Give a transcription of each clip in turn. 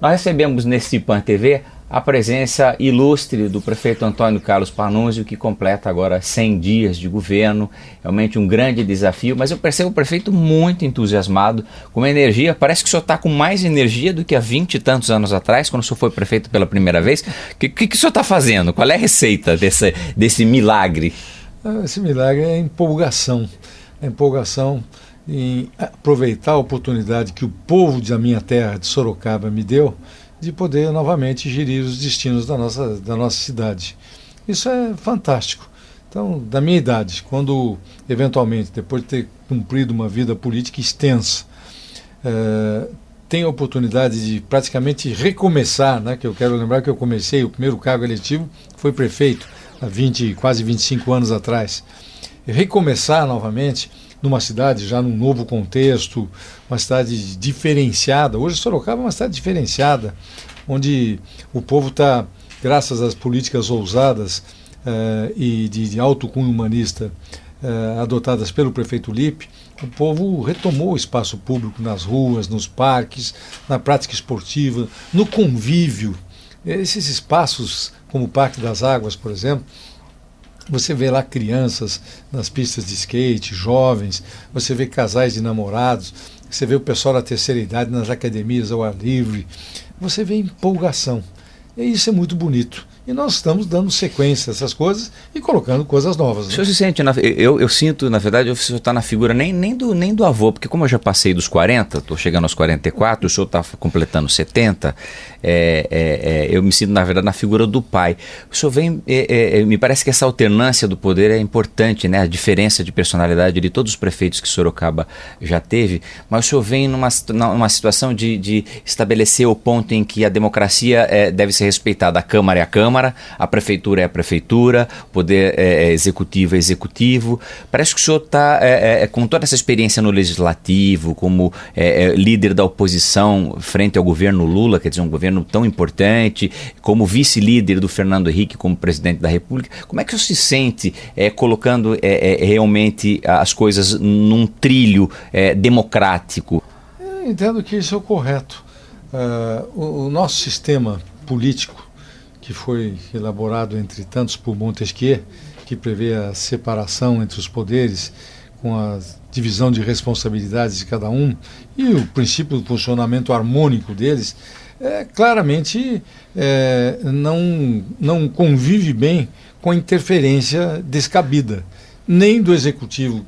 Nós recebemos nesse PAN TV a presença ilustre do prefeito Antônio Carlos Pannunzio, que completa agora 100 dias de governo, realmente um grande desafio, mas eu percebo o prefeito muito entusiasmado, com uma energia, parece que o senhor está com mais energia do que há 20 e tantos anos atrás, quando o senhor foi prefeito pela primeira vez. O que o senhor está fazendo? Qual é a receita desse milagre? Esse milagre é a empolgação em aproveitar a oportunidade que o povo da minha terra, de Sorocaba, me deu, de poder novamente gerir os destinos da nossa cidade. Isso é fantástico. Então, da minha idade, quando eventualmente, depois de ter cumprido uma vida política extensa, tenho a oportunidade de praticamente recomeçar, né, que eu quero lembrar que eu comecei, o primeiro cargo eletivo foi prefeito, há quase 25 anos atrás. Recomeçar novamente numa cidade já num novo contexto, uma cidade diferenciada. Hoje Sorocaba é uma cidade diferenciada, onde o povo está, graças às políticas ousadas e de alto cunho humanista adotadas pelo prefeito Lippe, o povo retomou o espaço público nas ruas, nos parques, na prática esportiva, no convívio. Esses espaços, como o Parque das Águas, por exemplo, você vê lá crianças nas pistas de skate, jovens, você vê casais de namorados, você vê o pessoal da terceira idade nas academias ao ar livre, você vê empolgação. E isso é muito bonito. E nós estamos dando sequência a essas coisas e colocando coisas novas. Né? O senhor se sente, eu sinto, na verdade, o senhor está na figura nem do avô, porque como eu já passei dos 40, estou chegando aos 44, o senhor está completando 70, eu me sinto, na verdade, na figura do pai. O senhor vem, me parece que essa alternância do poder é importante, né? A diferença de personalidade de todos os prefeitos que Sorocaba já teve, mas o senhor vem numa situação de estabelecer o ponto em que a democracia deve ser respeitada, a Câmara é a Câmara, a Prefeitura é a Prefeitura, o Poder Executivo é Executivo. Parece que o senhor está, com toda essa experiência no Legislativo, como líder da oposição frente ao governo Lula, quer dizer, um governo tão importante, como vice-líder do Fernando Henrique como presidente da República, como é que o senhor se sente colocando realmente as coisas num trilho democrático? Eu entendo que isso é o correto. O nosso sistema político, que foi elaborado entre tantos por Montesquieu, que prevê a separação entre os poderes, com a divisão de responsabilidades de cada um, e o princípio do funcionamento harmônico deles, claramente não convive bem com a interferência descabida, nem do Executivo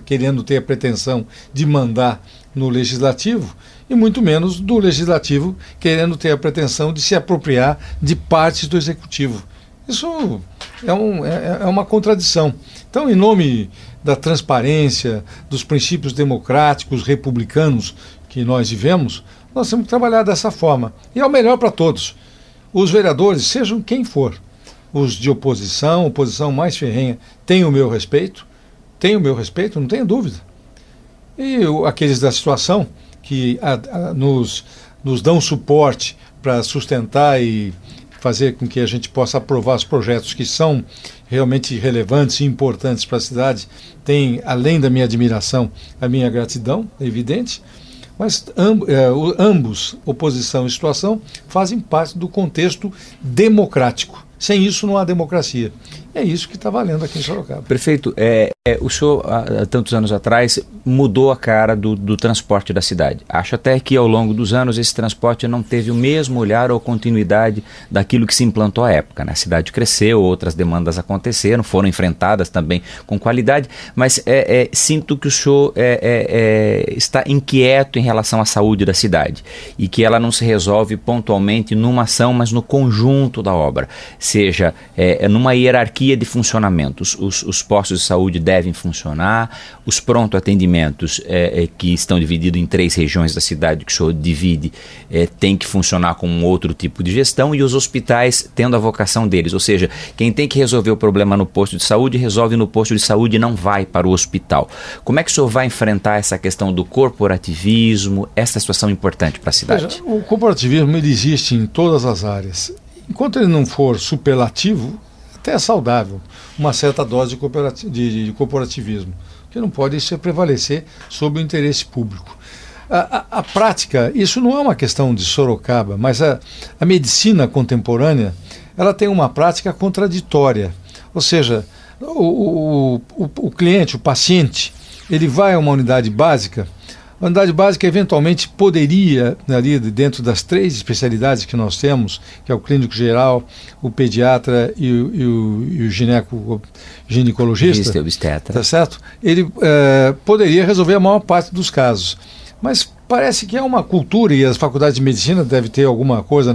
querendo ter a pretensão de mandar no Legislativo, e muito menos do Legislativo querendo ter a pretensão de se apropriar de partes do Executivo. Isso é uma contradição. Então, em nome da transparência, dos princípios democráticos, republicanos que nós vivemos, nós temos que trabalhar dessa forma. E é o melhor para todos. Os vereadores, sejam quem for, os de oposição mais ferrenha, têm o meu respeito, não tenho dúvida. E aqueles da situação que nos dão suporte para sustentar e fazer com que a gente possa aprovar os projetos que são realmente relevantes e importantes para a cidade, tem, além da minha admiração, a minha gratidão, é evidente, mas ambos, oposição e situação, fazem parte do contexto democrático. Sem isso não há democracia. É isso que está valendo aqui em Sorocaba. Prefeito, o senhor, há tantos anos atrás, mudou a cara do transporte da cidade. Acho até que ao longo dos anos esse transporte não teve o mesmo olhar ou continuidade daquilo que se implantou à época, né? A cidade cresceu, outras demandas aconteceram, foram enfrentadas também com qualidade, mas sinto que o senhor está inquieto em relação à saúde da cidade e que ela não se resolve pontualmente numa ação, mas no conjunto da obra, seja numa hierarquia de funcionamentos. Os postos de saúde devem funcionar, os pronto-atendimentos que estão divididos em 3 regiões da cidade, que o senhor divide, tem que funcionar com um outro tipo de gestão, e os hospitais tendo a vocação deles, ou seja, quem tem que resolver o problema no posto de saúde, resolve no posto de saúde e não vai para o hospital. Como é que o senhor vai enfrentar essa questão do corporativismo, essa situação importante para a cidade? Veja, o corporativismo ele existe em todas as áreas. Enquanto ele não for superlativo, até é saudável uma certa dose de corporativismo, que não pode prevalecer sobre o interesse público. A prática, isso não é uma questão de Sorocaba, mas a medicina contemporânea, ela tem uma prática contraditória. Ou seja, o cliente, o paciente, ele vai a uma unidade básica. A unidade básica eventualmente poderia, ali dentro das 3 especialidades que nós temos, que é o clínico geral, o pediatra e o ginecologista, obstetra, tá certo? Ele poderia resolver a maior parte dos casos. Mas parece que é uma cultura, e as faculdades de medicina devem ter alguma coisa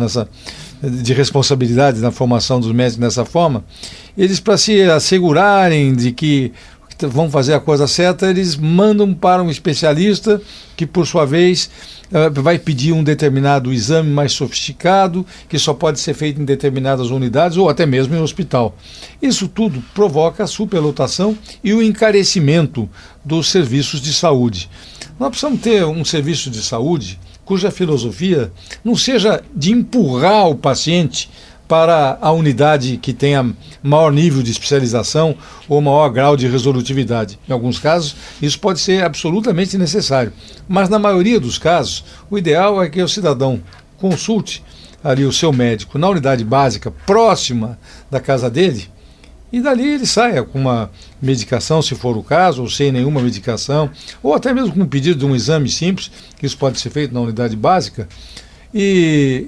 de responsabilidade na formação dos médicos dessa forma. Eles, para se assegurarem de que vão fazer a coisa certa, eles mandam para um especialista que, por sua vez, vai pedir um determinado exame mais sofisticado, que só pode ser feito em determinadas unidades ou até mesmo em hospital. Isso tudo provoca a superlotação e o encarecimento dos serviços de saúde. Nós precisamos ter um serviço de saúde cuja filosofia não seja de empurrar o paciente para a unidade que tenha maior nível de especialização ou maior grau de resolutividade. Em alguns casos, isso pode ser absolutamente necessário. Mas, na maioria dos casos, o ideal é que o cidadão consulte ali o seu médico na unidade básica próxima da casa dele, e dali ele saia com uma medicação, se for o caso, ou sem nenhuma medicação, ou até mesmo com um pedido de um exame simples, que isso pode ser feito na unidade básica, e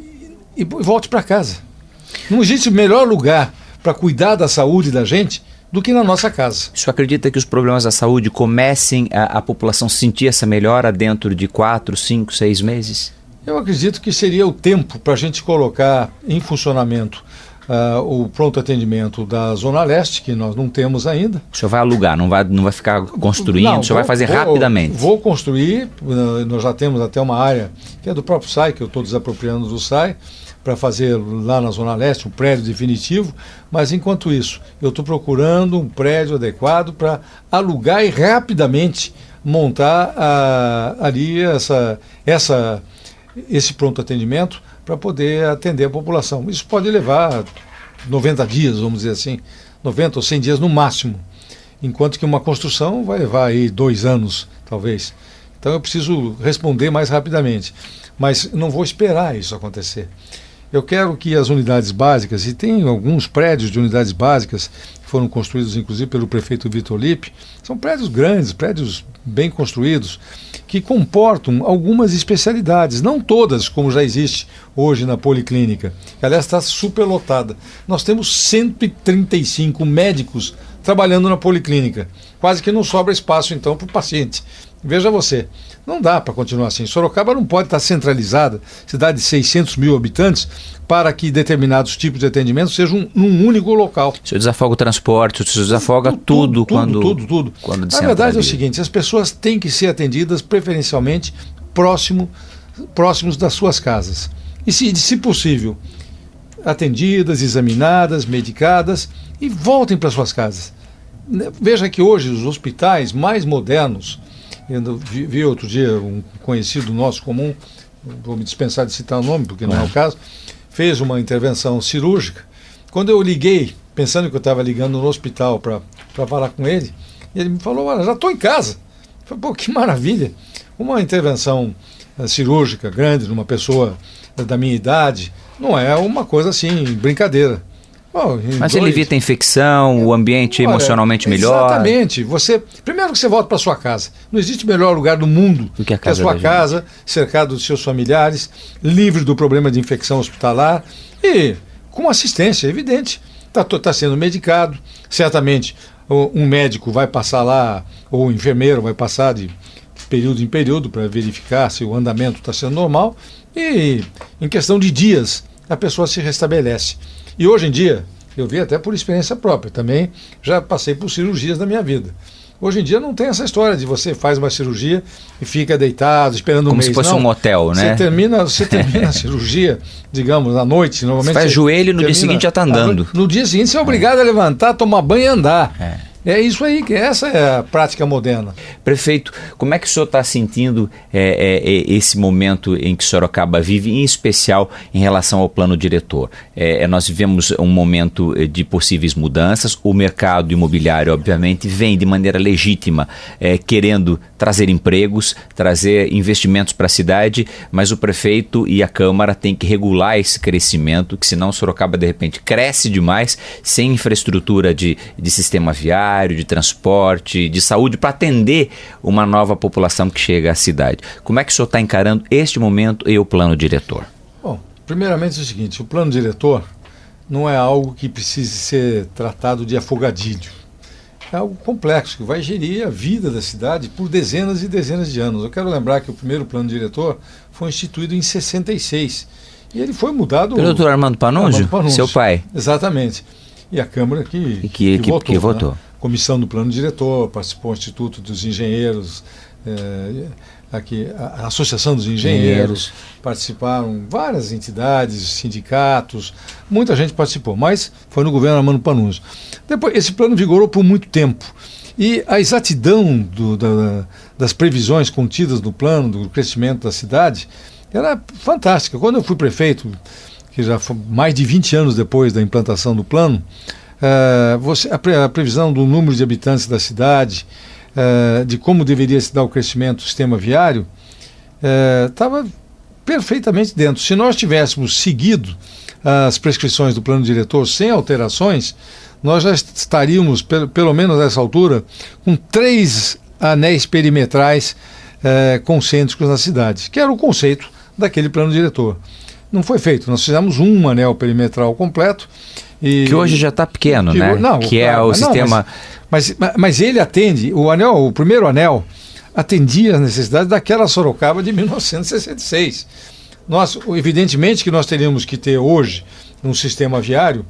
volte para casa. Não existe melhor lugar para cuidar da saúde da gente do que na nossa casa. O senhor acredita que os problemas da saúde comecem a população sentir essa melhora dentro de 4, 5, 6 meses? Eu acredito que seria o tempo para a gente colocar em funcionamento o pronto atendimento da Zona Leste, que nós não temos ainda. O senhor vai alugar, não vai ficar construindo, não, o senhor vai fazer rapidamente? Vou construir, nós já temos até uma área que é do próprio SAI, que eu estou desapropriando do SAI, para fazer lá na Zona Leste um prédio definitivo, mas enquanto isso, eu estou procurando um prédio adequado para alugar e rapidamente montar ali esse pronto atendimento para poder atender a população. Isso pode levar 90 dias, vamos dizer assim, 90 ou 100 dias no máximo, enquanto que uma construção vai levar aí 2 anos, talvez. Então eu preciso responder mais rapidamente, mas não vou esperar isso acontecer. Eu quero que as unidades básicas, e tem alguns prédios de unidades básicas que foram construídos inclusive pelo prefeito Vitor Lippe, são prédios grandes, prédios bem construídos, que comportam algumas especialidades, não todas, como já existe hoje na Policlínica, que aliás está superlotada. Nós temos 135 médicos trabalhando na Policlínica, quase que não sobra espaço então para o paciente. Veja você, não dá para continuar assim. Sorocaba não pode estar centralizada, cidade de 600 mil habitantes, para que determinados tipos de atendimento sejam num único local. O senhor desafoga o transporte, o senhor desafoga tudo. Tudo. Na verdade é o seguinte, as pessoas têm que ser atendidas preferencialmente próximos das suas casas. E se possível, atendidas, examinadas, medicadas e voltem para suas casas. Veja que hoje os hospitais mais modernos, eu vi outro dia um conhecido nosso comum, vou me dispensar de citar o nome, porque não é o caso, fez uma intervenção cirúrgica. Quando eu liguei, pensando que eu estava ligando no hospital para falar com ele, ele me falou, olha, já estou em casa. Eu falei, pô, que maravilha. Uma intervenção cirúrgica grande numa pessoa da minha idade, não é uma coisa assim, brincadeira. Mas ele evita a infecção, o ambiente emocionalmente melhor. Exatamente. Primeiro que você volta para sua casa. Não existe melhor lugar do mundo do que a sua casa, cercado dos seus familiares, livre do problema de infecção hospitalar e com assistência, evidente. Está sendo medicado. Certamente um médico vai passar lá, ou um enfermeiro vai passar de período em período para verificar se o andamento está sendo normal. E em questão de dias, a pessoa se restabelece. E hoje em dia, eu vi até por experiência própria, também já passei por cirurgias na minha vida. Hoje em dia não tem essa história de você faz uma cirurgia e fica deitado, esperando um mês. Como se fosse um hotel, né? Você termina a cirurgia, digamos, à noite. Normalmente você faz joelho e no dia seguinte já está andando. No dia seguinte você é obrigado a levantar, tomar banho e andar. É isso aí, que essa é a prática moderna. Prefeito, como é que o senhor está sentindo esse momento em que Sorocaba vive, em especial em relação ao plano diretor? Nós vivemos um momento de possíveis mudanças, o mercado imobiliário, obviamente, vem de maneira legítima querendo trazer empregos, trazer investimentos para a cidade, mas o prefeito e a Câmara têm que regular esse crescimento, que senão Sorocaba, de repente, cresce demais, sem infraestrutura de sistema viário, de transporte, de saúde, para atender uma nova população que chega à cidade. Como é que o senhor está encarando este momento e o plano diretor? Bom, primeiramente é o seguinte, o plano diretor não é algo que precise ser tratado de afogadilho. É algo complexo, que vai gerir a vida da cidade por dezenas e dezenas de anos. Eu quero lembrar que o primeiro plano diretor foi instituído em 66 e ele foi mudado... Pelo doutor Armando Panunzio, seu pai. Exatamente. E a Câmara que votou. Né? Comissão do plano diretor, participou o Instituto dos Engenheiros, a Associação dos Engenheiros, participaram várias entidades, sindicatos, muita gente participou, mas foi no governo Armando Panunzio. Depois, esse plano vigorou por muito tempo e a exatidão das previsões contidas no plano do crescimento da cidade era fantástica. Quando eu fui prefeito, que já foi mais de 20 anos depois da implantação do plano, a previsão do número de habitantes da cidade, de como deveria se dar o crescimento do sistema viário, estava perfeitamente dentro. Se nós tivéssemos seguido as prescrições do plano diretor sem alterações, nós já estaríamos, pelo menos nessa altura, com 3 anéis perimetrais concêntricos na cidade, que era o conceito daquele plano diretor. Não foi feito, nós fizemos um anel perimetral completo. Que hoje já está pequeno, né? Não, que é o sistema... Mas ele atende, o primeiro anel atendia as necessidades daquela Sorocaba de 1966. Evidentemente que nós teríamos que ter hoje um sistema viário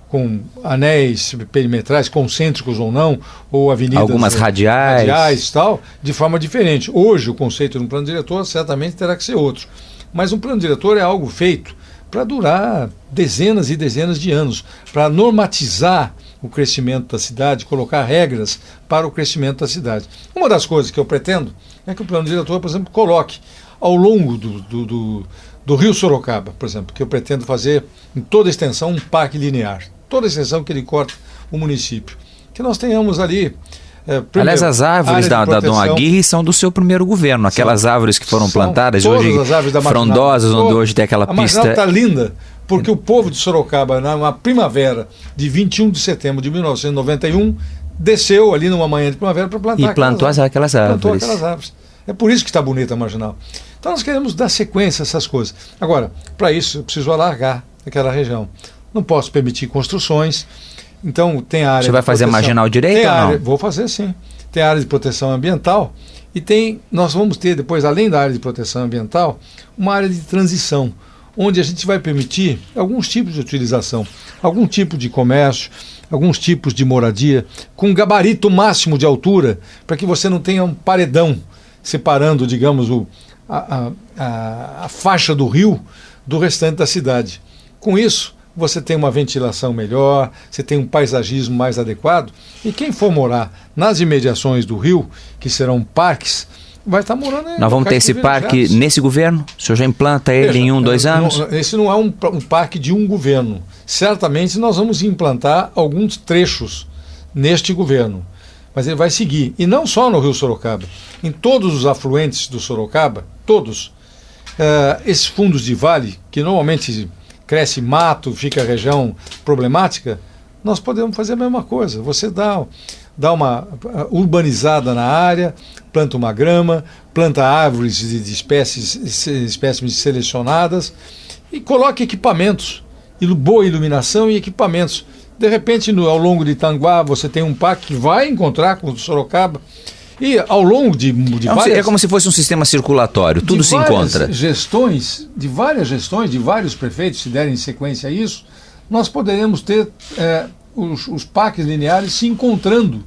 com anéis perimetrais, concêntricos ou não, ou avenidas... Algumas radiais e tal, de forma diferente. Hoje o conceito de um plano diretor certamente terá que ser outro. Mas um plano diretor é algo feito para durar dezenas e dezenas de anos, para normatizar o crescimento da cidade, colocar regras para o crescimento da cidade. Uma das coisas que eu pretendo é que o plano diretor, por exemplo, coloque ao longo do rio Sorocaba, por exemplo, que eu pretendo fazer em toda a extensão um parque linear, toda a extensão que ele corta o município. Que nós tenhamos ali... Aliás, as árvores da Dom Aguirre são do seu primeiro governo, aquelas árvores que foram plantadas hoje, frondosas, onde hoje tem aquela pista... A Marginal está linda, porque o povo de Sorocaba, na primavera de 21 de setembro de 1991, desceu ali numa manhã de primavera para plantar aquelas árvores. Plantou aquelas árvores. É por isso que está bonita a Marginal. Então nós queremos dar sequência a essas coisas. Agora, para isso eu preciso alargar aquela região. Não posso permitir construções. Então tem a área... Você vai fazer Marginal direita ou não? Vou fazer, sim. Tem a área de proteção ambiental e nós vamos ter depois, além da área de proteção ambiental, uma área de transição, onde a gente vai permitir alguns tipos de utilização, algum tipo de comércio, alguns tipos de moradia, com gabarito máximo de altura, para que você não tenha um paredão separando, digamos, a faixa do rio do restante da cidade. Com isso, você tem uma ventilação melhor, você tem um paisagismo mais adequado, e quem for morar nas imediações do rio, que serão parques, vai estar morando em... Nós vamos ter esse parque nesse governo? O senhor já implanta ele em 2 anos? Esse não é um parque de um governo. Certamente nós vamos implantar alguns trechos neste governo, mas ele vai seguir. E não só no rio Sorocaba, em todos os afluentes do Sorocaba, todos, esses fundos de vale, que normalmente cresce mato, fica região problemática, nós podemos fazer a mesma coisa. Você dá uma urbanizada na área, planta uma grama, planta árvores de espécimes selecionadas e coloque equipamentos, boa iluminação e equipamentos. De repente, ao longo de Itanguá, você tem um parque que vai encontrar com o Sorocaba. E ao longo de várias... É como se fosse um sistema circulatório, tudo se encontra. De várias gestões, de vários prefeitos, se derem sequência a isso, nós poderemos ter os parques lineares se encontrando